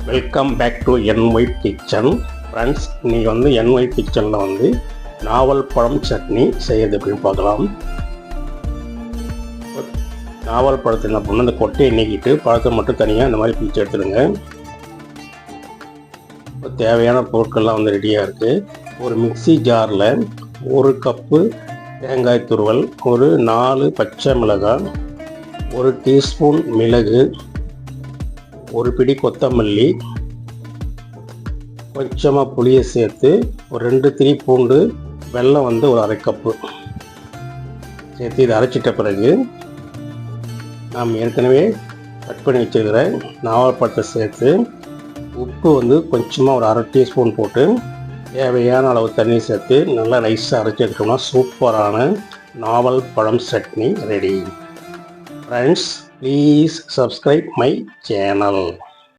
Welcome back to NY kitchen. Friends, இன்றைக்கி NY கிச்சனில் நாவல் பழம் சட்னி செய்கிறது எப்படின்னு பார்க்கலாம். நாவல் பழத்தை என்ன பண்ணணும், அந்த கொட்டையை நீக்கிட்டு பழத்தை மட்டும் தனியாக இந்த மாதிரி பிரித்து எடுத்துடுங்க. தேவையான பொருட்கள்லாம் ரெடியாக இருக்குது. ஒரு மிக்சி ஜாரில் 1 கப்பு தேங்காய் துருவல், ஒரு 4 பச்சை மிளகாய், 1 டீஸ்பூன் மிளகு, ஒரு பிடி கொத்தமல்லி, கொஞ்சமாக புளியை சேர்த்து ஒரு 2 திரி பூண்டு, வெல்லம் ஒரு 1/2 கப்பு சேர்த்து இதை அரைச்சிட்ட பிறகு நாம் ஏற்கனவே கட் பண்ணி வச்சுருக்கிற நாவல் பழத்தை சேர்த்து உப்பு கொஞ்சமாக ஒரு 1/2 டீஸ்பூன் போட்டு தேவையான அளவு தண்ணி சேர்த்து நல்லா நைஸாக அரைச்சி எடுத்தோம்னா சூப்பரான நாவல் பழம் chutney ready. Friends, please subscribe my channel.